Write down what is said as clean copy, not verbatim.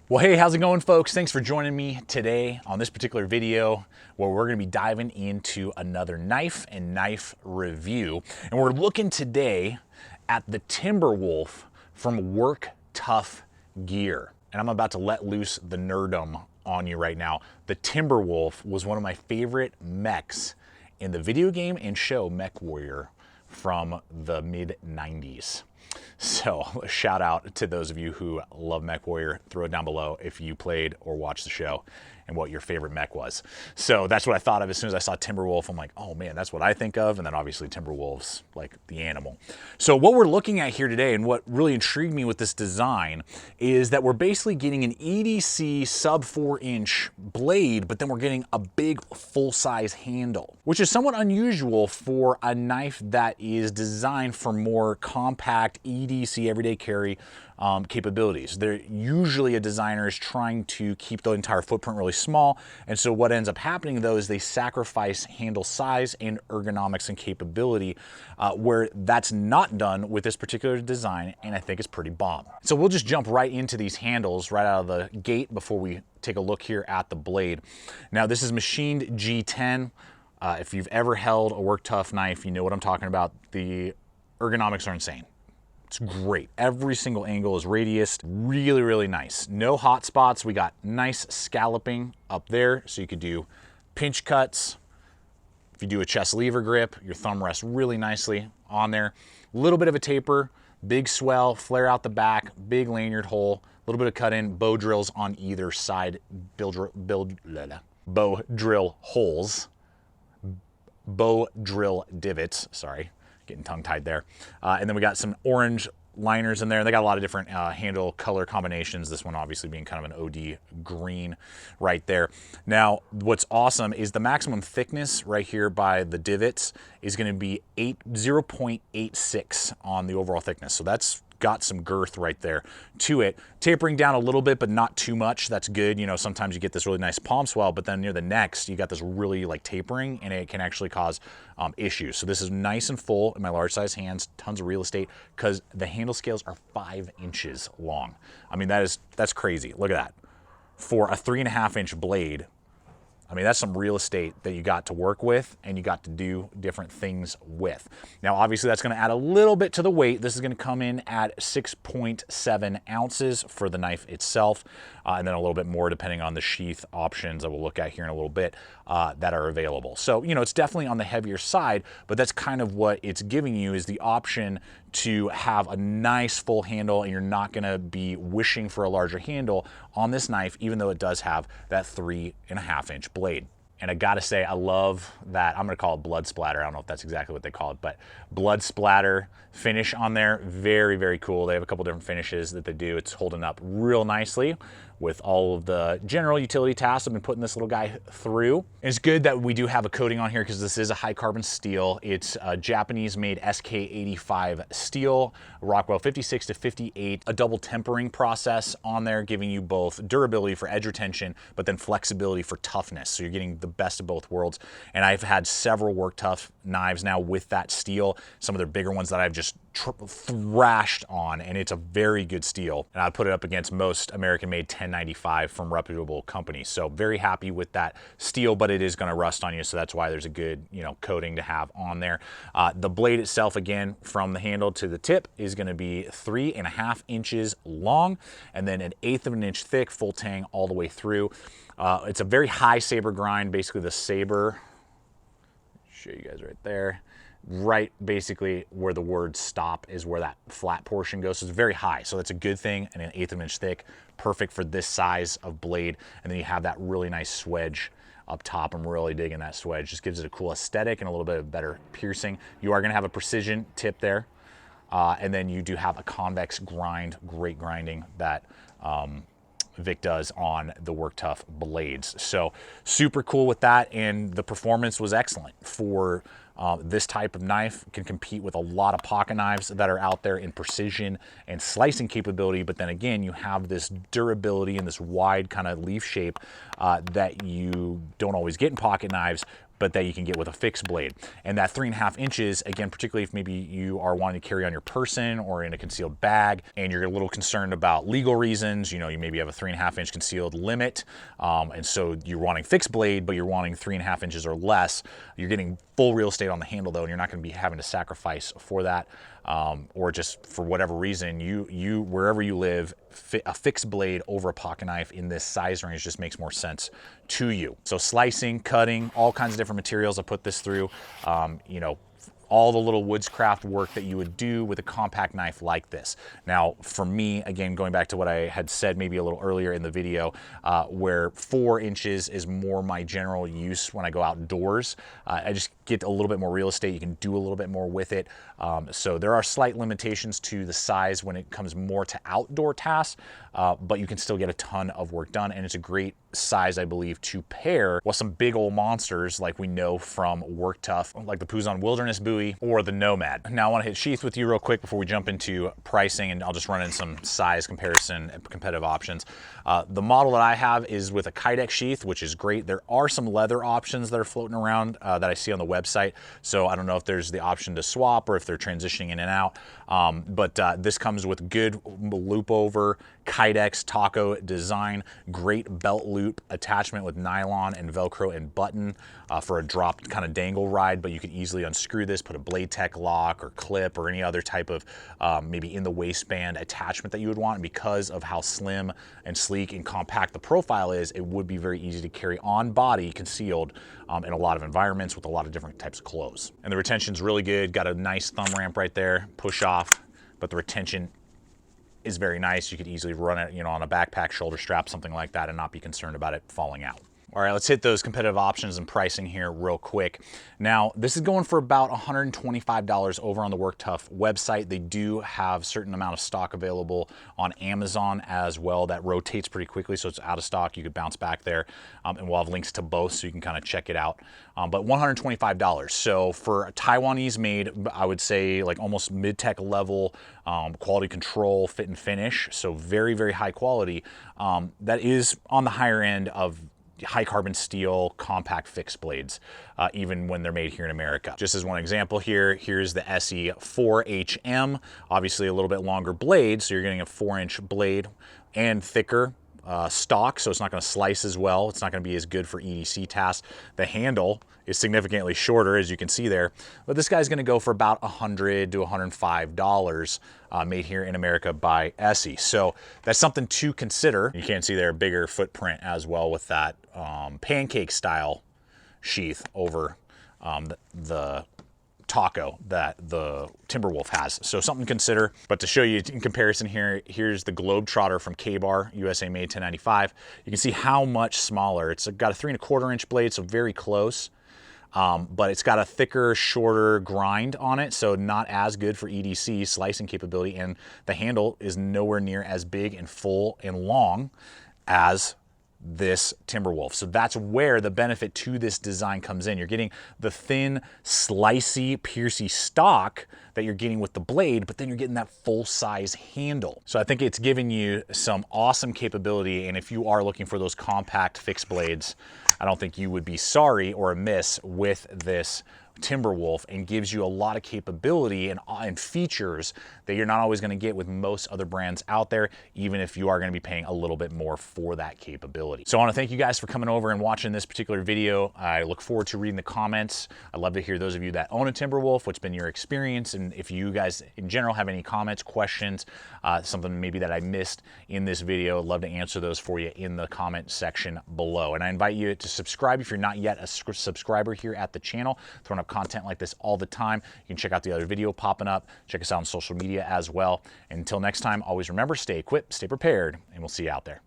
Well, hey, how's it going, folks? Thanks for joining me today on this particular video where we're going to be diving into another knife and knife review. And we're looking today at the Timberwolf from Work Tuff Gear. And I'm about to let loose the nerdum on you right now. The Timberwolf was one of my favorite mechs in the video game and show MechWarrior from the mid-90s. So shout out to those of you who love MechWarrior. Throw it down below if you played or watched the show and what your favorite mech was. So that's what I thought of as soon as I saw Timberwolf. I'm like, oh man, that's what I think of. And then obviously Timberwolf's like the animal. So what we're looking at here today and what really intrigued me with this design is that we're basically getting an EDC sub 4-inch blade, but then we're getting a big full-size handle, which is somewhat unusual for a knife that is designed for more compact EDC everyday carry capabilities. They're usually a designer is trying to keep the entire footprint really small, and so what ends up happening though is they sacrifice handle size and ergonomics and capability, where that's not done with this particular design, and I think it's pretty bomb. So we'll just jump right into these handles right out of the gate before we take a look here at the blade. Now this is machined G10. If you've ever held a Work Tuff knife, you know what I'm talking about. The ergonomics are insane. It's great. Every single angle is radiused. Really, really nice. No hot spots. We got nice scalloping up there, so you could do pinch cuts. If you do a chest lever grip, your thumb rests really nicely on there. A little bit of a taper, big swell, flare out the back, big lanyard hole, a little bit of cut in, bow drills on either side, bow drill holes, bow drill divots, sorry. Getting tongue-tied there. And then we got some orange liners in there. They got a lot of different handle color combinations. This one obviously being kind of an OD green right there. Now, what's awesome is the maximum thickness right here by the divots is going to be 0.86 on the overall thickness. So that's got some girth right there to it. Tapering down a little bit, but not too much. That's good. You know, sometimes you get this really nice palm swell, but then near the next, you got this really like tapering, and it can actually cause issues. So this is nice and full in my large size hands, tons of real estate, because the handle scales are 5 inches long. I mean, that's crazy. Look at that. For a 3.5-inch blade, I mean, that's some real estate that you got to work with and you got to do different things with. Now, obviously, that's going to add a little bit to the weight. This is going to come in at 6.7 ounces for the knife itself, and then a little bit more depending on the sheath options that we'll look at here in a little bit that are available. So, you know, it's definitely on the heavier side, but that's kind of what it's giving you is the option to have a nice full handle, and you're not going to be wishing for a larger handle on this knife, even though it does have that 3.5-inch blade. And I gotta say, I love that, I'm gonna call it blood splatter. I don't know if that's exactly what they call it, but blood splatter finish on there. Very, very cool. They have a couple different finishes that they do. It's holding up real nicely with all of the general utility tasks I've been putting this little guy through. And it's good that we do have a coating on here because this is a high carbon steel. It's a Japanese made SK85 steel, Rockwell 56 to 58, a double tempering process on there, giving you both durability for edge retention, but then flexibility for toughness. So you're getting the best of both worlds. And I've had several Work Tuff knives now with that steel, some of their bigger ones that I've just thrashed on, and it's a very good steel. And I put it up against most American-made 1095 from reputable companies. So very happy with that steel, but it is going to rust on you, so that's why there's a good, you know, coating to have on there. The blade itself, again, from the handle to the tip, is going to be 3.5 inches long, and then 1/8 of an inch thick, full tang all the way through. It's a very high saber grind. Basically, the saber, show you guys right there. Right basically where the word stop is where that flat portion goes. So it's very high. So that's a good thing, and 1/8 of an inch thick, perfect for this size of blade. And then you have that really nice swedge up top. I'm really digging that swedge. Just gives it a cool aesthetic and a little bit of better piercing. You are gonna have a precision tip there. And then you do have a convex grind, great grinding that Vic does on the Work Tuff blades. So super cool with that, and the performance was excellent for this type of knife. Can compete with a lot of pocket knives that are out there in precision and slicing capability, but then again, you have this durability and this wide kind of leaf shape that you don't always get in pocket knives, but that you can get with a fixed blade. And that 3.5 inches, again, particularly if maybe you are wanting to carry on your person or in a concealed bag and you're a little concerned about legal reasons, you know, you maybe have a 3.5 inch concealed limit, and so you're wanting fixed blade, but you're wanting 3.5 inches or less. You're getting full real estate on the handle though, and you're not going to be having to sacrifice for that, or just for whatever reason, you wherever you live, a fixed blade over a pocket knife in this size range just makes more sense to you. So slicing, cutting, all kinds of different materials I put this through, you know, all the little woodscraft work that you would do with a compact knife like this. Now, for me, again, going back to what I had said maybe a little earlier in the video, where 4 inches is more my general use when I go outdoors. I just get a little bit more real estate. You can do a little bit more with it. So there are slight limitations to the size when it comes more to outdoor tasks, but you can still get a ton of work done, and it's a great size, I believe, to pair with some big old monsters like we know from Work Tuff, like the Puzon Wilderness Buoy or the Nomad. Now I want to hit sheath with you real quick before we jump into pricing, and I'll just run in some size comparison and competitive options. The model that I have is with a Kydex sheath, which is great. There are some leather options that are floating around that I see on the website, so I don't know if there's the option to swap or if they're transitioning in and out, but this comes with good loop over Kydex taco design, great belt loop attachment with nylon and Velcro and button for a dropped kind of dangle ride, but you can easily unscrew this, put a Blade Tech lock or clip or any other type of maybe in the waistband attachment that you would want. And because of how slim and sleek and compact the profile is, it would be very easy to carry on body concealed in a lot of environments with a lot of different types of clothes. And the retention's really good. Got a nice thumb ramp right there, push off, but the retention is very nice. You could easily run it, you know, on a backpack, shoulder strap, something like that, and not be concerned about it falling out. All right, let's hit those competitive options and pricing here real quick. Now, this is going for about $125 over on the Work Tuff website. They do have a certain amount of stock available on Amazon as well. That rotates pretty quickly, so it's out of stock. You could bounce back there, and we'll have links to both so you can kind of check it out. But $125. So for a Taiwanese made, I would say like almost mid-tech level, quality control, fit and finish. So very, very high quality. That is on the higher end of high carbon steel compact fixed blades, even when they're made here in America. Just as one example here, here's the SE 4HM, obviously a little bit longer blade, so you're getting a 4-inch blade and thicker stock, so it's not going to slice as well. It's not going to be as good for EDC tasks. The handle is significantly shorter, as you can see there, but this guy's going to go for about $100 to $105, made here in America by SE. So that's something to consider. You can see there, bigger footprint as well with that pancake style sheath over the taco that the Timberwolf has. So something to consider. But to show you in comparison here, here's the Globetrotter from K-Bar, USA made 1095. You can see how much smaller. It's got a 3¼ inch blade, so very close. But it's got a thicker, shorter grind on it, so not as good for EDC slicing capability, and the handle is nowhere near as big and full and long as this Timberwolf. So that's where the benefit to this design comes in. You're getting the thin, slicey, piercy stock that you're getting with the blade, but then you're getting that full-size handle. So I think it's giving you some awesome capability, and if you are looking for those compact fixed blades, I don't think you would be sorry or amiss with this Timberwolf, and gives you a lot of capability and features that you're not always going to get with most other brands out there, even if you are going to be paying a little bit more for that capability. So I want to thank you guys for coming over and watching this particular video. I look forward to reading the comments. I'd love to hear those of you that own a Timberwolf, what's been your experience, and if you guys in general have any comments, questions, something maybe that I missed in this video, I'd love to answer those for you in the comment section below. And I invite you to subscribe if you're not yet a subscriber here at the channel. Throwing up content like this all the time. You can check out the other video popping up. Check us out on social media as well. And until next time, always remember, stay equipped, stay prepared, and we'll see you out there.